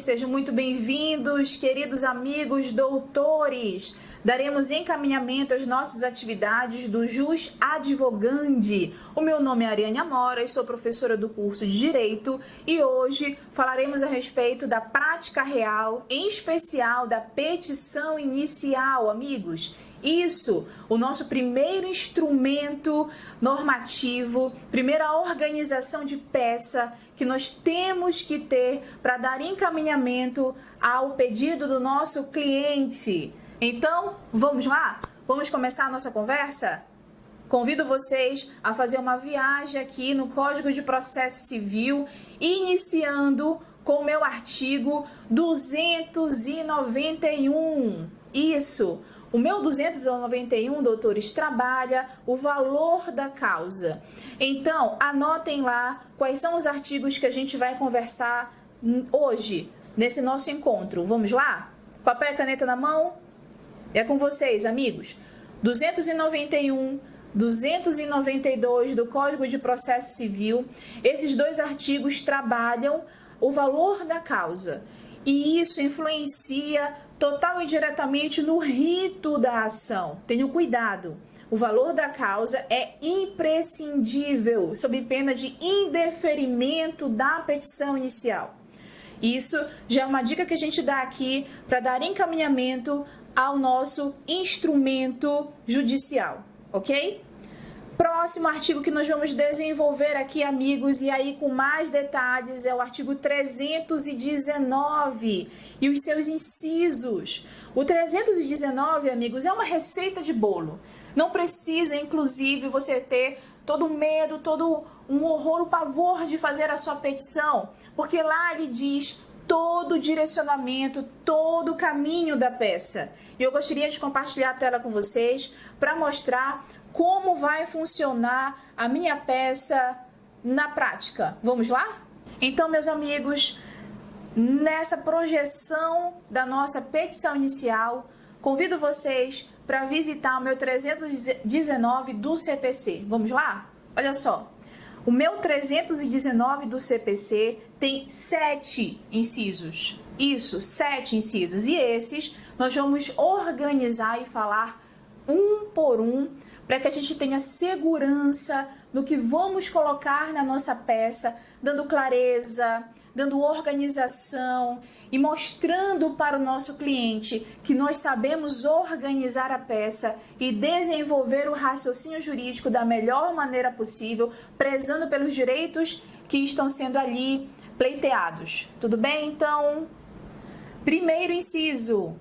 Sejam muito bem-vindos, queridos amigos doutores. Daremos encaminhamento às nossas atividades do Jus Advogandi. O meu nome é Ariane Amora, sou professora do curso de Direito e hoje falaremos a respeito da prática real, em especial da petição inicial, amigos. Isso, o nosso primeiro instrumento normativo, primeira organização de peça que nós temos que ter para dar encaminhamento ao pedido do nosso cliente. Então, vamos lá? Vamos começar a nossa conversa? Convido vocês a fazer uma viagem aqui no Código de Processo Civil, iniciando com o meu artigo 291. Isso! O meu 291, doutores, trabalha o valor da causa. Então, anotem lá quais são os artigos que a gente vai conversar hoje, nesse nosso encontro. Vamos lá? Papel e caneta na mão? É com vocês, amigos. 291, 292 do Código de Processo Civil. Esses dois artigos trabalham o valor da causa. E isso influencia total e diretamente no rito da ação. Tenham cuidado. O valor da causa é imprescindível, sob pena de indeferimento da petição inicial. Isso já é uma dica que a gente dá aqui para dar encaminhamento ao nosso instrumento judicial, ok? Próximo artigo que nós vamos desenvolver aqui, amigos, e aí com mais detalhes, é o artigo 319 e os seus incisos. O 319, amigos, é uma receita de bolo. Não precisa, inclusive, você ter todo medo, todo um horror, o pavor de fazer a sua petição, porque lá ele diz todo o direcionamento, todo o caminho da peça. E eu gostaria de compartilhar a tela com vocês para mostrar como vai funcionar a minha peça na prática. Vamos lá? Então, meus amigos, nessa projeção da nossa petição inicial, convido vocês para visitar o meu 319 do CPC. Vamos lá? Olha só. O meu 319 do CPC tem 7 incisos. Isso, 7 incisos. E esses nós vamos organizar e falar um por um, para que a gente tenha segurança no que vamos colocar na nossa peça, dando clareza, dando organização e mostrando para o nosso cliente que nós sabemos organizar a peça e desenvolver o raciocínio jurídico da melhor maneira possível, prezando pelos direitos que estão sendo ali pleiteados. Tudo bem? Então, primeiro inciso.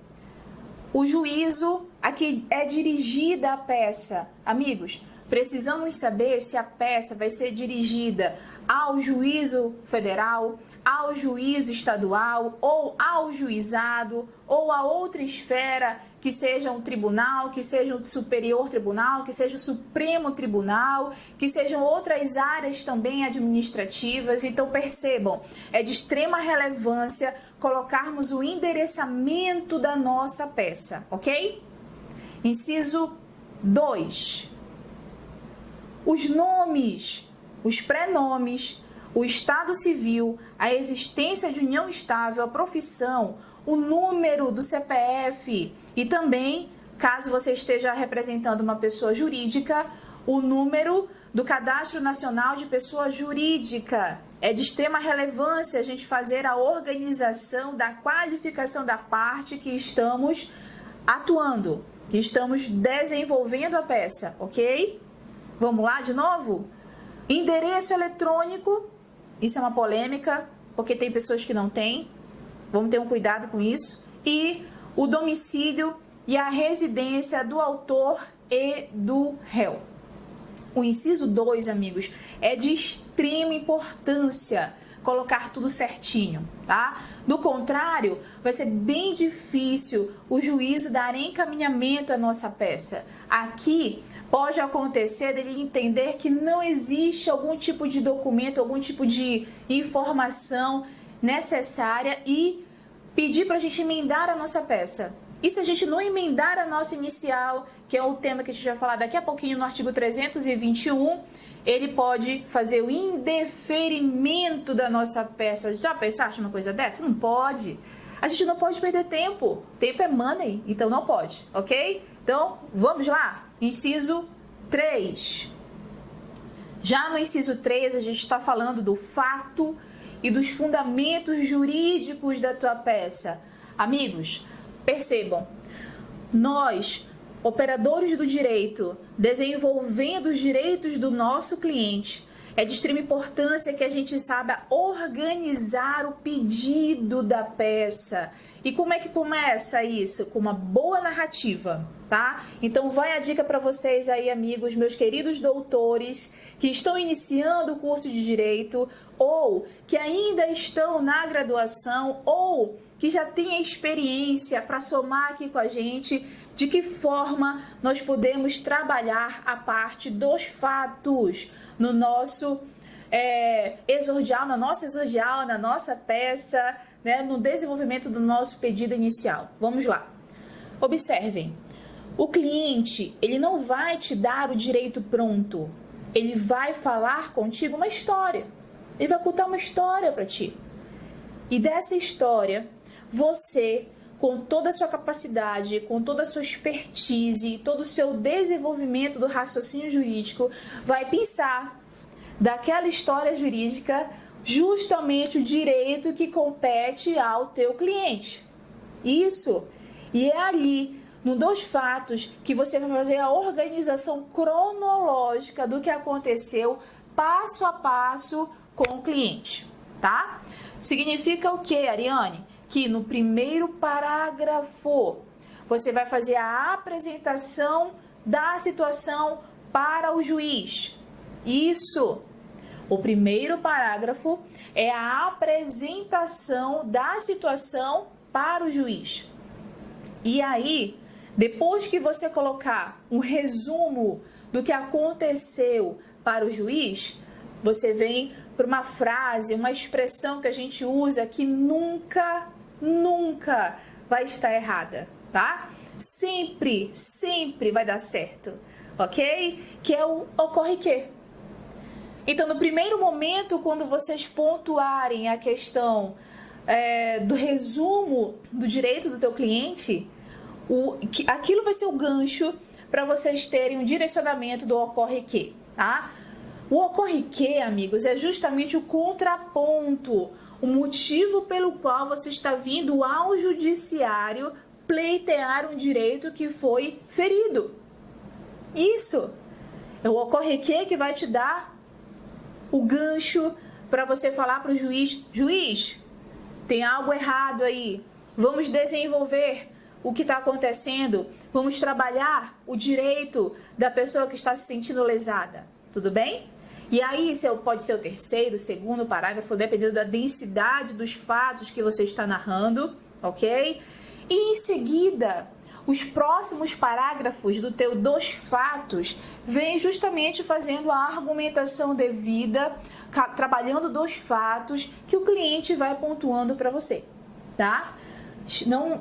O juízo a que é dirigida a peça. Amigos, precisamos saber se a peça vai ser dirigida ao juízo federal, ao juízo estadual, ou ao juizado, ou a outra esfera, que seja um tribunal, que seja o superior tribunal, que seja o supremo tribunal, que sejam outras áreas também administrativas. Então percebam, é de extrema relevância colocarmos o endereçamento da nossa peça, ok? Inciso 2. Os nomes, os prenomes, o estado civil, a existência de união estável, a profissão, o número do CPF e também, caso você esteja representando uma pessoa jurídica, o número do Cadastro Nacional de Pessoa Jurídica. É de extrema relevância a gente fazer a organização da qualificação da parte que estamos atuando, que estamos desenvolvendo a peça, ok? Vamos lá de novo? Endereço eletrônico, isso é uma polêmica, porque tem pessoas que não têm, vamos ter um cuidado com isso. E o domicílio e a residência do autor e do réu. O inciso 2, amigos, é de extrema importância colocar tudo certinho, tá? Do contrário, vai ser bem difícil o juízo dar encaminhamento à nossa peça. Aqui pode acontecer dele entender que não existe algum tipo de documento, algum tipo de informação necessária e pedir para a gente emendar a nossa peça. E se a gente não emendar a nossa inicial, que é o tema que a gente vai falar daqui a pouquinho no artigo 321, ele pode fazer o indeferimento da nossa peça. Já pensaste numa coisa dessa? Não pode. A gente não pode perder tempo. Tempo é money, então não pode, ok? Então, vamos lá. Inciso 3. Já no inciso 3, a gente está falando do fato e dos fundamentos jurídicos da tua peça. Amigos, percebam, nós, operadores do direito, desenvolvendo os direitos do nosso cliente, é de extrema importância que a gente saiba organizar o pedido da peça. E como é que começa isso? Com uma boa narrativa, tá? Então vai a dica para vocês aí, amigos, meus queridos doutores, que estão iniciando o curso de Direito, ou que ainda estão na graduação, ou que já têm experiência para somar aqui com a gente, de que forma nós podemos trabalhar a parte dos fatos no nosso exordial, na nossa exordial, na nossa peça, né, no desenvolvimento do nosso pedido inicial. Vamos lá. Observem, o cliente, ele não vai te dar o direito pronto, ele vai falar contigo uma história, ele vai contar uma história para ti. E dessa história, você, com toda a sua capacidade, com toda a sua expertise, todo o seu desenvolvimento do raciocínio jurídico, vai pensar daquela história jurídica justamente o direito que compete ao teu cliente. Isso. E é ali, no dos fatos, que você vai fazer a organização cronológica do que aconteceu passo a passo com o cliente, tá? Significa o quê, Ariane? Que no primeiro parágrafo você vai fazer a apresentação da situação para o juiz. Isso. O primeiro parágrafo é a apresentação da situação para o juiz. E aí, depois que você colocar um resumo do que aconteceu para o juiz, você vem para uma frase, uma expressão que a gente usa que nunca vai estar errada, tá? Sempre vai dar certo, ok? Que é o ocorre que. Então, no primeiro momento, quando vocês pontuarem a questão do resumo do direito do teu cliente, aquilo vai ser o gancho para vocês terem um direcionamento do ocorre que, tá? O ocorre que, amigos, é justamente o contraponto, o motivo pelo qual você está vindo ao judiciário pleitear um direito que foi ferido. Isso. É o ocorre que vai te dar o gancho para você falar para o juiz: juiz, tem algo errado aí, vamos desenvolver o que está acontecendo, vamos trabalhar o direito da pessoa que está se sentindo lesada, tudo bem? E aí esse pode ser o terceiro, segundo parágrafo, dependendo da densidade dos fatos que você está narrando, ok? E em seguida, os próximos parágrafos do teu dos fatos vêm justamente fazendo a argumentação devida, trabalhando dos fatos que o cliente vai pontuando para você, tá?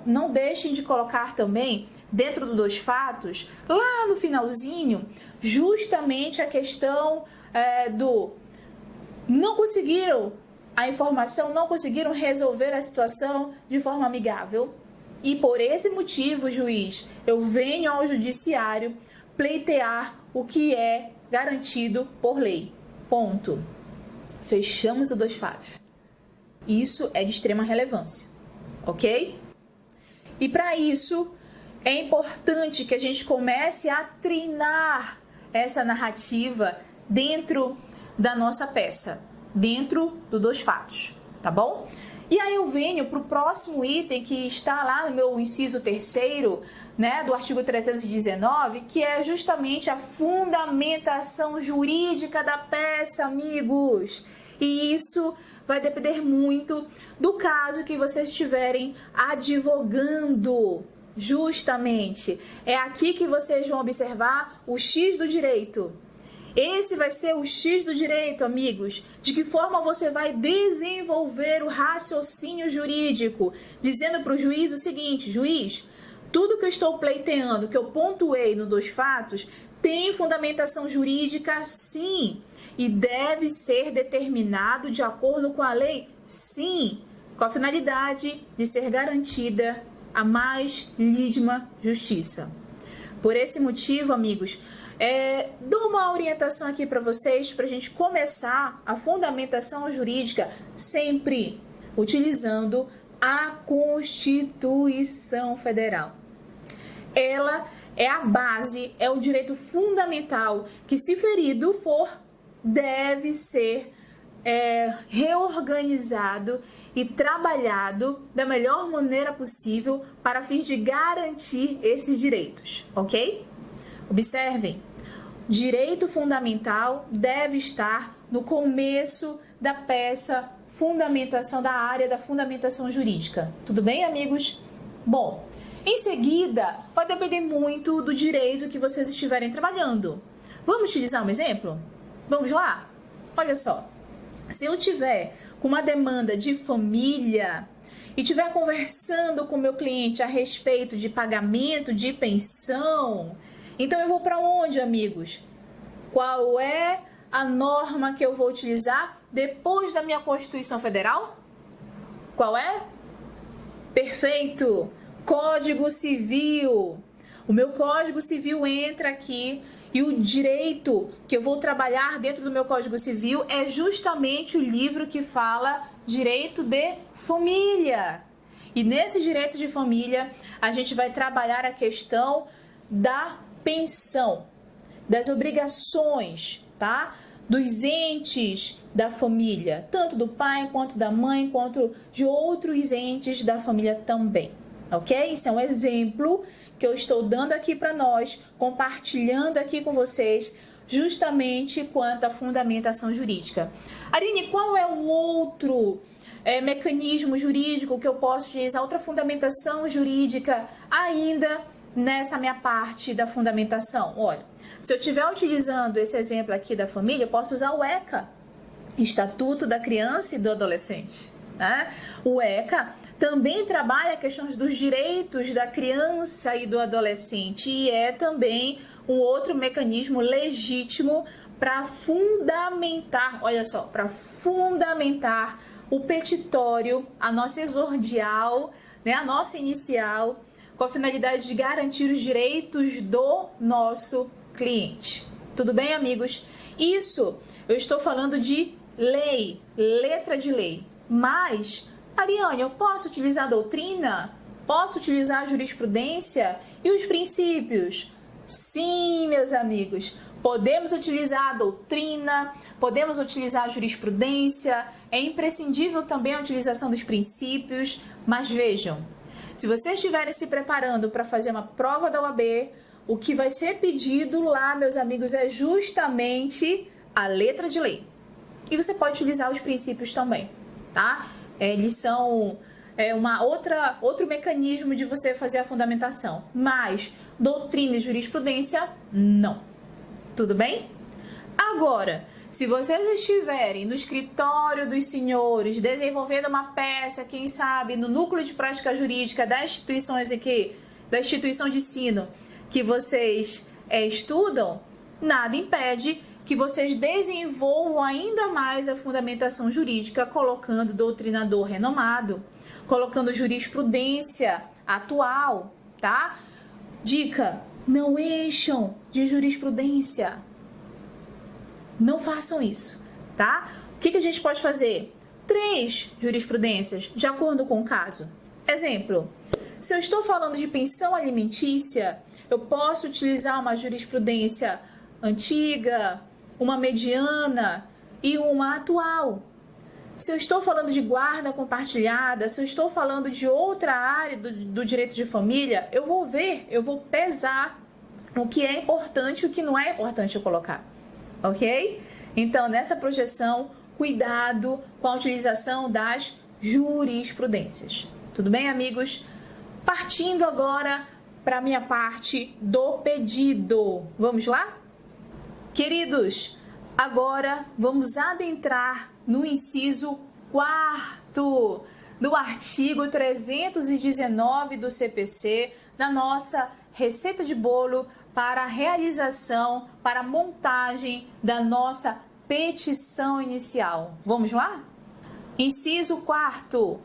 Não deixem de colocar também, dentro do dos fatos, lá no finalzinho, justamente a questão do não conseguiram a informação, não conseguiram resolver a situação de forma amigável. E por esse motivo, juiz, eu venho ao judiciário pleitear o que é garantido por lei. Ponto. Fechamos o dos fatos. Isso é de extrema relevância, ok? E para isso, é importante que a gente comece a treinar essa narrativa dentro da nossa peça, dentro do dos fatos, tá bom? E aí eu venho para o próximo item que está lá no meu inciso 3º, né, do artigo 319, que é justamente a fundamentação jurídica da peça, amigos. E isso vai depender muito do caso que vocês estiverem advogando, justamente. É aqui que vocês vão observar o X do direito. Esse vai ser o X do direito, amigos. De que forma você vai desenvolver o raciocínio jurídico, dizendo para o juiz o seguinte: juiz, tudo que eu estou pleiteando, que eu pontuei no dos fatos, tem fundamentação jurídica, sim. e deve ser determinado de acordo com a lei? Sim, com a finalidade de ser garantida a mais lícita justiça. Por esse motivo, amigos, dou uma orientação aqui para vocês, para a gente começar a fundamentação jurídica sempre utilizando a Constituição Federal. Ela é a base, é o direito fundamental que, se ferido for, deve ser reorganizado e trabalhado da melhor maneira possível para fins de garantir esses direitos, ok? Observem, direito fundamental deve estar no começo da peça fundamentação da área da fundamentação jurídica. Tudo bem, amigos? Bom, em seguida, vai depender muito do direito que vocês estiverem trabalhando. Vamos utilizar um exemplo? Vamos lá? Olha só, se eu tiver com uma demanda de família e estiver conversando com o meu cliente a respeito de pagamento de pensão, então eu vou para onde, amigos? Qual é a norma que eu vou utilizar depois da minha Constituição Federal? Qual é? Perfeito! Código Civil. O meu Código Civil entra aqui e o direito que eu vou trabalhar dentro do meu Código Civil é justamente o livro que fala direito de família. E nesse direito de família, a gente vai trabalhar a questão da pensão, das obrigações, tá? Dos entes da família, tanto do pai, quanto da mãe, quanto de outros entes da família também, ok? Isso é um exemplo que eu estou dando aqui para nós, compartilhando aqui com vocês, justamente quanto à fundamentação jurídica. Aline, qual é o outro mecanismo jurídico que eu posso utilizar, outra fundamentação jurídica ainda nessa minha parte da fundamentação? Olha, se eu estiver utilizando esse exemplo aqui da família, eu posso usar o ECA, Estatuto da Criança e do Adolescente, né? O ECA também trabalha questões dos direitos da criança e do adolescente e é também um outro mecanismo legítimo para fundamentar, olha só, para fundamentar o petitório, a nossa exordial, né, a nossa inicial, com a finalidade de garantir os direitos do nosso cliente. Tudo bem, amigos? Isso eu estou falando de lei, letra de lei, mas Ariane, eu posso utilizar a doutrina? Posso utilizar a jurisprudência? E os princípios? Sim, meus amigos, podemos utilizar a doutrina, podemos utilizar a jurisprudência, é imprescindível também a utilização dos princípios, mas vejam, se vocês estiverem se preparando para fazer uma prova da OAB, o que vai ser pedido lá, meus amigos, é justamente a letra de lei. E você pode utilizar os princípios também, tá? Eles são outro mecanismo de você fazer a fundamentação, mas doutrina e jurisprudência, não. Tudo bem? Agora, se vocês estiverem no escritório dos senhores, desenvolvendo uma peça, quem sabe, no núcleo de prática jurídica das instituições aqui, da instituição de ensino que vocês estudam, nada impede que vocês desenvolvam ainda mais a fundamentação jurídica, colocando doutrinador renomado, colocando jurisprudência atual, tá? Dica, não encham de jurisprudência. Não façam isso, tá? O que a gente pode fazer? 3 jurisprudências, de acordo com o caso. Exemplo, se eu estou falando de pensão alimentícia, eu posso utilizar uma jurisprudência antiga, uma mediana e uma atual. Se eu estou falando de guarda compartilhada, se eu estou falando de outra área do direito de família, eu vou pesar o que é importante e o que não é importante eu colocar, ok? Então, nessa projeção, cuidado com a utilização das jurisprudências. Tudo bem, amigos? Partindo agora para a minha parte do pedido. Vamos lá? Queridos, agora vamos adentrar no inciso 4º do artigo 319 do CPC, da nossa receita de bolo para a realização, para a montagem da nossa petição inicial. Vamos lá? Inciso 4,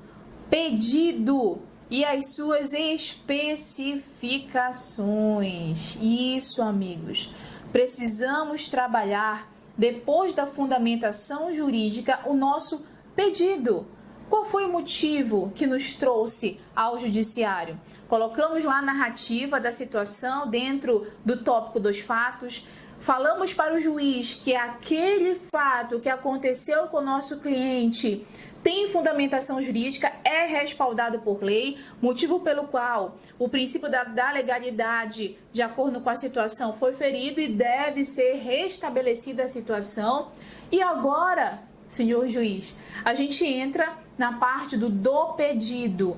pedido e as suas especificações. Isso, amigos. Precisamos trabalhar, depois da fundamentação jurídica, o nosso pedido. Qual foi o motivo que nos trouxe ao judiciário? Colocamos lá a narrativa da situação dentro do tópico dos fatos, falamos para o juiz que aquele fato que aconteceu com o nosso cliente tem fundamentação jurídica, é respaldado por lei, motivo pelo qual o princípio da legalidade, de acordo com a situação, foi ferido e deve ser restabelecida a situação. E agora, senhor juiz, a gente entra na parte do pedido,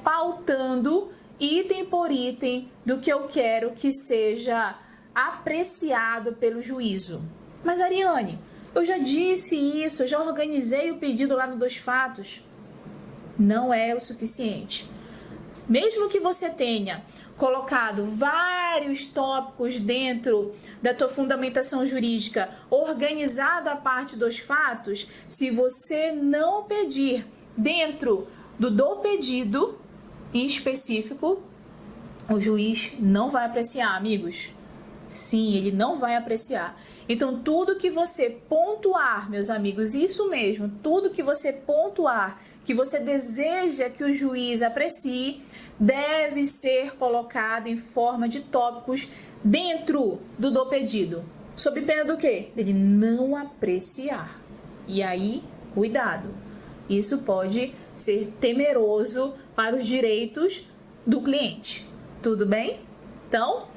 pautando item por item do que eu quero que seja apreciado pelo juízo. Mas, Ariane, eu já disse isso, eu já organizei o pedido lá no Dos Fatos. Não é o suficiente. Mesmo que você tenha colocado vários tópicos dentro da tua fundamentação jurídica, organizada a parte dos fatos, se você não pedir dentro do pedido em específico, o juiz não vai apreciar, amigos. Sim, ele não vai apreciar. Então, tudo que você pontuar, meus amigos, isso mesmo, tudo que você pontuar, que você deseja que o juiz aprecie, deve ser colocado em forma de tópicos dentro do pedido. Sob pena do quê? Dele não apreciar. E aí, cuidado. Isso pode ser temeroso para os direitos do cliente. Tudo bem? Então,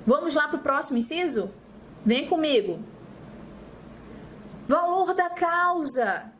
vamos lá para o próximo inciso? Vem comigo. Valor da causa.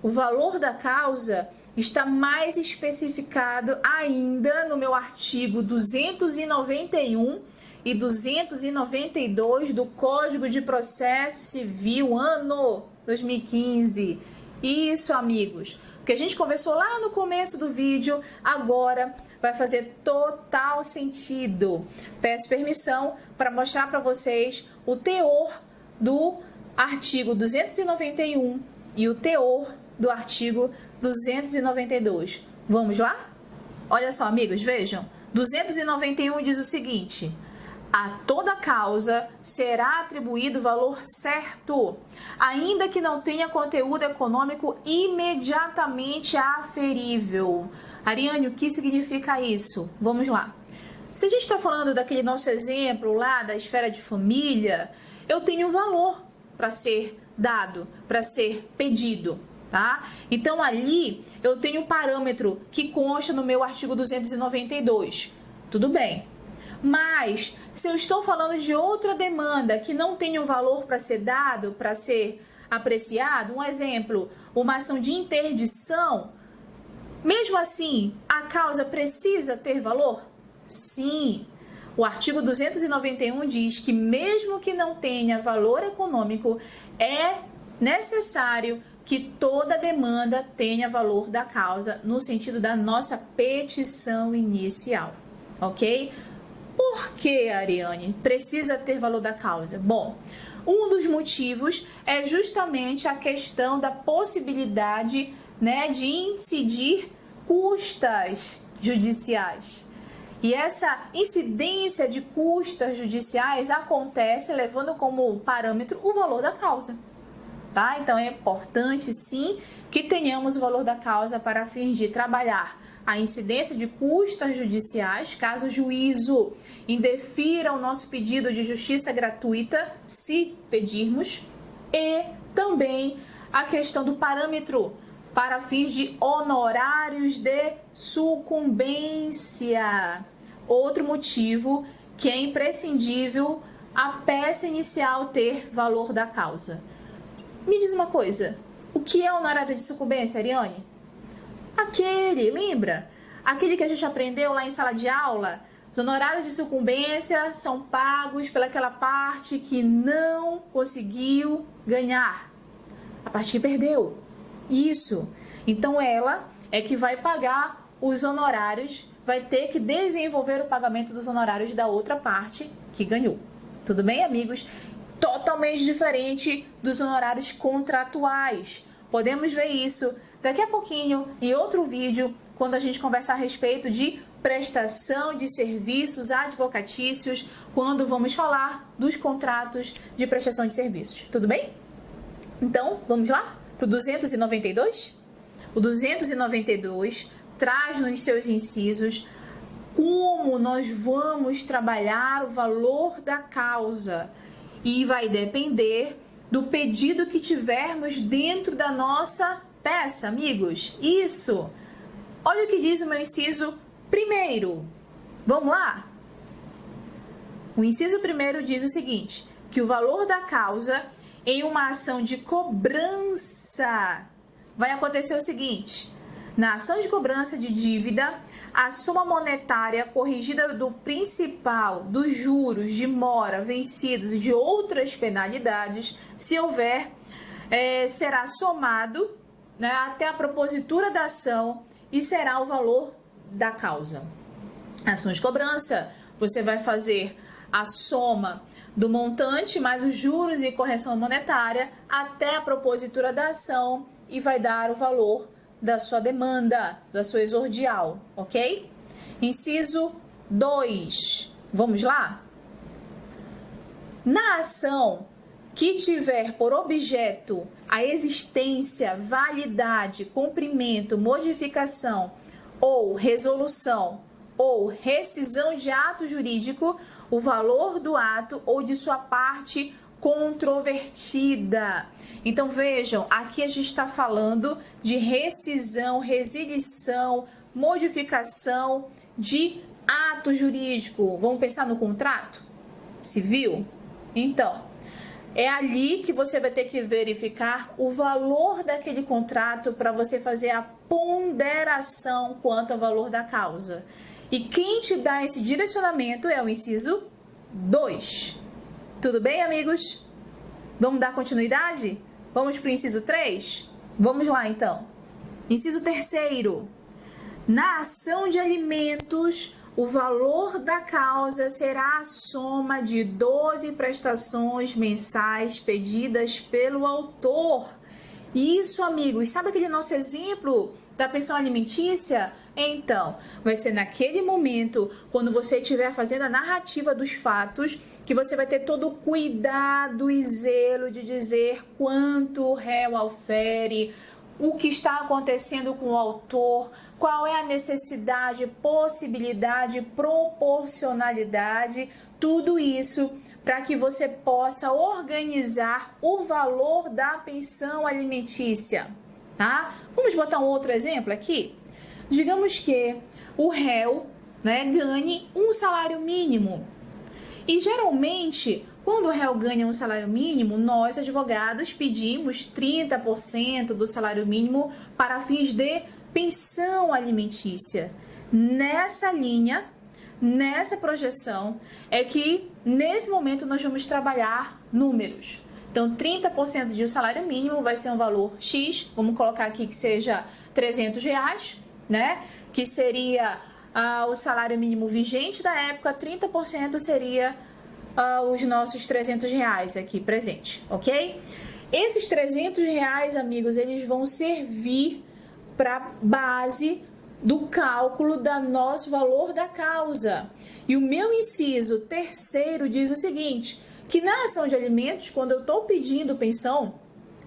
O valor da causa está mais especificado ainda no meu artigo 291 e 292 do Código de Processo Civil, ano 2015. Isso, amigos. O que a gente conversou lá no começo do vídeo, agora vai fazer total sentido. Peço permissão para mostrar para vocês o teor do artigo 291 e o teor do artigo 292. Vamos lá? Olha só, amigos, vejam. 291 diz o seguinte: a toda causa será atribuído valor certo, ainda que não tenha conteúdo econômico imediatamente aferível. Ariane, o que significa isso? Vamos lá. Se a gente está falando daquele nosso exemplo lá da esfera de família, eu tenho um valor para ser dado, para ser pedido, tá? Então ali eu tenho um parâmetro que consta no meu artigo 292. Tudo bem. Mas se eu estou falando de outra demanda que não tem um valor para ser dado, para ser apreciado, um exemplo, uma ação de interdição, mesmo assim, a causa precisa ter valor? Sim. O artigo 291 diz que mesmo que não tenha valor econômico, é necessário que toda demanda tenha valor da causa no sentido da nossa petição inicial, ok? Por que, Ariane, precisa ter valor da causa? Bom, um dos motivos é justamente a questão da possibilidade, de incidir custas judiciais. E essa incidência de custas judiciais acontece levando como parâmetro o valor da causa, tá? Então é importante sim que tenhamos o valor da causa para fins de trabalhar a incidência de custas judiciais, caso o juízo indefira o nosso pedido de justiça gratuita, se pedirmos, e também a questão do parâmetro para fins de honorários de sucumbência. Outro motivo que é imprescindível a peça inicial ter valor da causa. Me diz uma coisa, o que é honorário de sucumbência, Ariane? Lembra? Aquele que a gente aprendeu lá em sala de aula? Os honorários de sucumbência são pagos pelaquela parte que não conseguiu ganhar, a parte que perdeu. Isso. Então ela é que vai pagar os honorários, vai ter que desenvolver o pagamento dos honorários da outra parte que ganhou. Tudo bem, amigos? totalmente diferente dos honorários contratuais. Podemos ver isso daqui a pouquinho em outro vídeo, quando a gente conversar a respeito de prestação de serviços advocatícios, quando vamos falar dos contratos de prestação de serviços. Tudo bem? Então, vamos lá para o 292? O 292 traz nos seus incisos como nós vamos trabalhar o valor da causa e vai depender do pedido que tivermos dentro da nossa peça, amigos. Isso! Olha o que diz o meu inciso primeiro. Vamos lá? O inciso primeiro diz o seguinte, que o valor da causa em uma ação de cobrança vai acontecer o seguinte: na ação de cobrança de dívida, a soma monetária corrigida do principal, dos juros, de mora, vencidos e de outras penalidades, se houver, será somado, né, até a propositura da ação e será o valor da causa. A ação de cobrança, você vai fazer a soma do montante mais os juros e correção monetária até a propositura da ação e vai dar o valor da sua demanda, da sua exordial, ok? Inciso 2. Vamos lá? Na ação que tiver por objeto a existência, validade, cumprimento, modificação ou resolução ou rescisão de ato jurídico, o valor do ato ou de sua parte controvertida. Então vejam, aqui a gente está falando de rescisão, resilição, modificação de ato jurídico. Vamos pensar no contrato civil? Então, é ali que você vai ter que verificar o valor daquele contrato para você fazer a ponderação quanto ao valor da causa. E quem te dá esse direcionamento é o inciso 2. Tudo bem, amigos? Vamos dar continuidade? Vamos para o inciso 3? Vamos lá, então. Inciso 3º. Na ação de alimentos, o valor da causa será a soma de 12 prestações mensais pedidas pelo autor. Isso, amigos, sabe aquele nosso exemplo da pensão alimentícia? Então, vai ser naquele momento, quando você estiver fazendo a narrativa dos fatos, que você vai ter todo o cuidado e zelo de dizer quanto o réu aufere, o que está acontecendo com o autor, qual é a necessidade, possibilidade, proporcionalidade, tudo isso para que você possa organizar o valor da pensão alimentícia, tá? Vamos botar um outro exemplo aqui? Digamos que o réu, né, ganhe um salário mínimo. E geralmente, quando o réu ganha um salário mínimo, nós, advogados, pedimos 30% do salário mínimo para fins de pensão alimentícia. Nessa linha, nessa projeção, é que nesse momento nós vamos trabalhar números. Então, 30% de um salário mínimo vai ser um valor X, vamos colocar aqui que seja R$300, né? Que seria o salário mínimo vigente da época, 30% seria os nossos R$300 aqui presente, ok? Esses R$300, amigos, eles vão servir para base do cálculo do nosso valor da causa. E o meu inciso 3º diz o seguinte, que na ação de alimentos, quando eu estou pedindo pensão,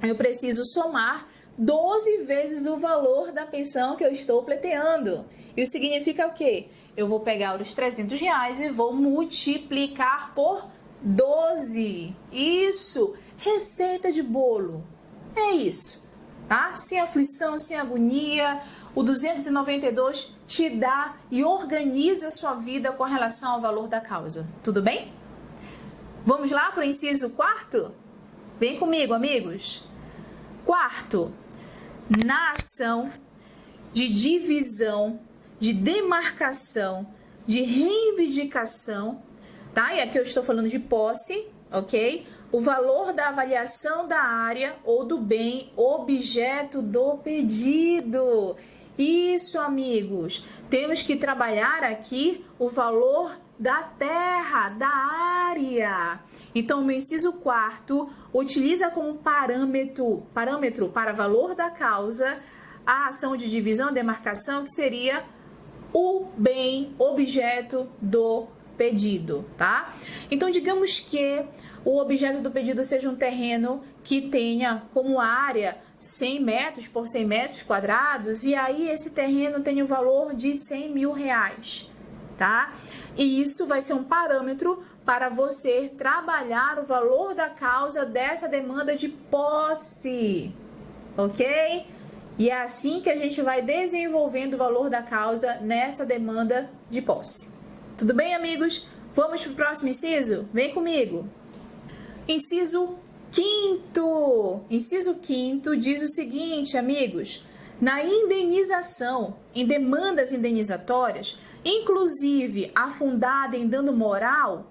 eu preciso somar 12 vezes o valor da pensão que eu estou pleiteando. Isso significa o quê? Eu vou pegar os R$300 e vou multiplicar por 12. Isso! Receita de bolo. É isso, tá? Sem aflição, sem agonia. O 292 te dá e organiza a sua vida com relação ao valor da causa. Tudo bem? Vamos lá para o inciso 4º? Vem comigo, amigos. 4º. Na ação de divisão, de demarcação, de reivindicação, tá? E aqui eu estou falando de posse, ok? O valor da avaliação da área ou do bem objeto do pedido. Isso, amigos, temos que trabalhar aqui o valor da terra, da área. Então, o meu inciso 4º utiliza como parâmetro para valor da causa a ação de divisão, demarcação, que seria o bem objeto do pedido, tá? Então, digamos que o objeto do pedido seja um terreno que tenha como área 100 metros por 100 metros quadrados, e aí esse terreno tem o valor de 100 mil reais, tá? E isso vai ser um parâmetro para você trabalhar o valor da causa dessa demanda de posse, ok? E é assim que a gente vai desenvolvendo o valor da causa nessa demanda de posse. Tudo bem, amigos? Vamos para o próximo inciso? Vem comigo. Inciso 5º. Inciso 5º diz o seguinte, amigos. Na indenização, em demandas indenizatórias, inclusive afundada em dano moral,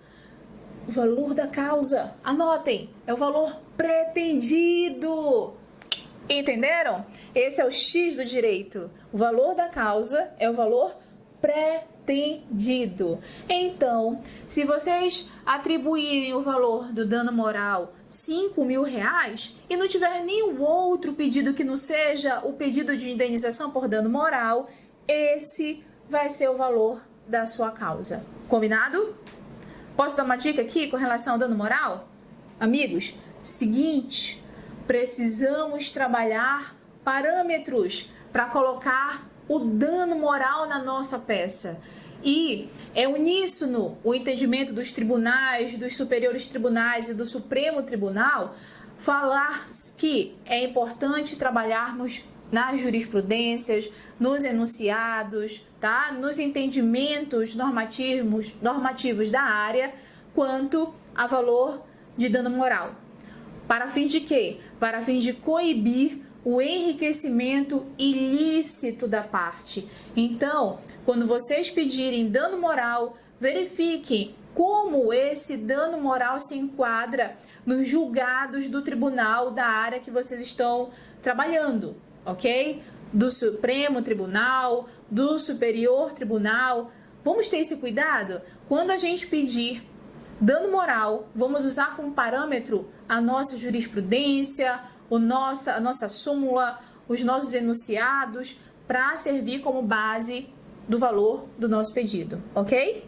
o valor da causa, anotem, é o valor pretendido. Entenderam? Esse é o X do direito. O valor da causa é o valor pretendido. Então, se vocês atribuírem o valor do dano moral 5 mil reais e não tiver nenhum outro pedido que não seja o pedido de indenização por dano moral, esse vai ser o valor da sua causa. Combinado? Posso dar uma dica aqui com relação ao dano moral? Amigos, seguinte, precisamos trabalhar parâmetros para colocar o dano moral na nossa peça. E é uníssono o entendimento dos tribunais, dos superiores tribunais e do Supremo Tribunal falar que é importante trabalharmos nas jurisprudências, nos enunciados, tá? Nos entendimentos normativos da área quanto a valor de dano moral. Para fins de quê? Para fins de coibir o enriquecimento ilícito da parte. Então, quando vocês pedirem dano moral, verifiquem como esse dano moral se enquadra nos julgados do tribunal da área que vocês estão trabalhando, ok? Do Supremo Tribunal, do Superior Tribunal. Vamos ter esse cuidado? Quando a gente pedir dano moral, vamos usar como parâmetro a nossa jurisprudência, a nossa súmula, os nossos enunciados, para servir como base do valor do nosso pedido, ok?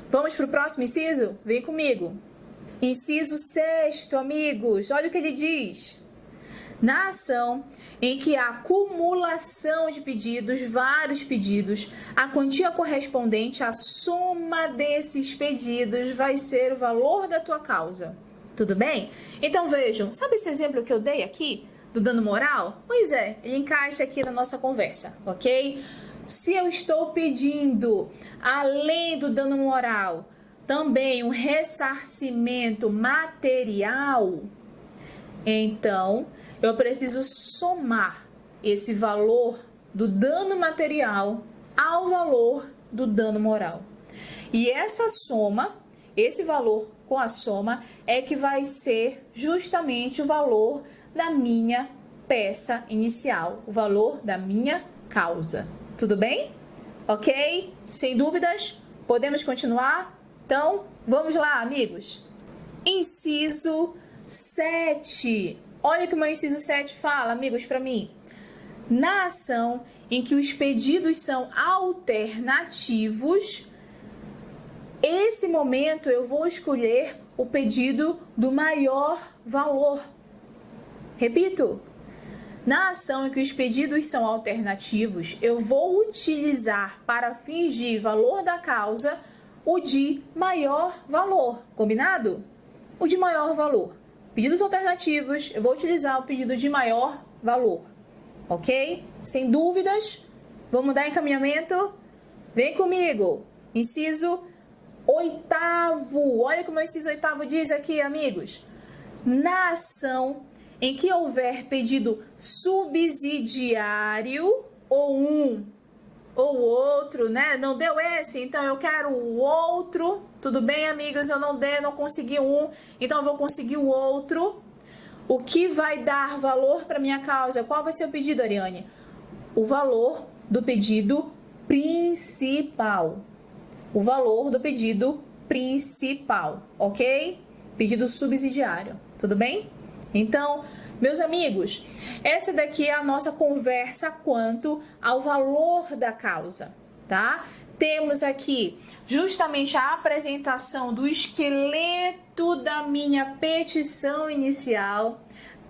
Vamos para o próximo inciso? Vem comigo. Inciso 6º, amigos, olha o que ele diz. Na ação em que a acumulação de pedidos, vários pedidos, a quantia correspondente à soma desses pedidos vai ser o valor da tua causa. Tudo bem? Então vejam, sabe esse exemplo que eu dei aqui do dano moral? Pois é, ele encaixa aqui na nossa conversa, ok? Se eu estou pedindo, além do dano moral, também um ressarcimento material, então eu preciso somar esse valor do dano material ao valor do dano moral. E essa soma, esse valor com a soma, é que vai ser justamente o valor da minha peça inicial, o valor da minha causa. Tudo bem? Ok? Sem dúvidas? Podemos continuar? Então, vamos lá, amigos. Inciso 7. Olha o que o meu inciso 7 fala, amigos, para mim. Na ação em que os pedidos são alternativos, esse momento eu vou escolher o pedido do maior valor. Repito. Na ação em que os pedidos são alternativos, eu vou utilizar para fins de valor da causa o de maior valor. Combinado? O de maior valor. Pedidos alternativos, eu vou utilizar o pedido de maior valor. Ok? Sem dúvidas? Vamos dar encaminhamento? Vem comigo. Inciso 8º. Olha como o inciso 8º diz aqui, amigos. Na ação em que houver pedido subsidiário ou um ou outro, né? Não deu esse, então eu quero o outro. Tudo bem, amigos? Eu não consegui um, então eu vou conseguir o outro. O que vai dar valor para minha causa? Qual vai ser o pedido, Ariane? O valor do pedido principal. O valor do pedido principal, ok? Pedido subsidiário, tudo bem? Então, meus amigos, essa daqui é a nossa conversa quanto ao valor da causa, tá? Temos aqui justamente a apresentação do esqueleto da minha petição inicial,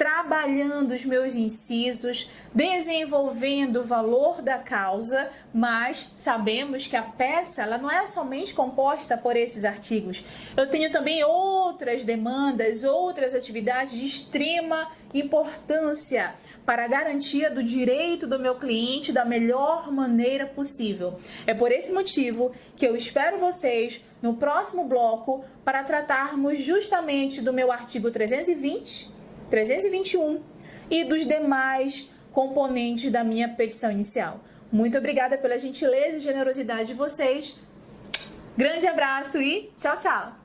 trabalhando os meus incisos, desenvolvendo o valor da causa, mas sabemos que a peça ela não é somente composta por esses artigos. Eu tenho também outras demandas, outras atividades de extrema importância para a garantia do direito do meu cliente da melhor maneira possível. É por esse motivo que eu espero vocês no próximo bloco para tratarmos justamente do meu artigo 320, 321 e dos demais componentes da minha petição inicial. Muito obrigada pela gentileza e generosidade de vocês. Grande abraço e tchau, tchau!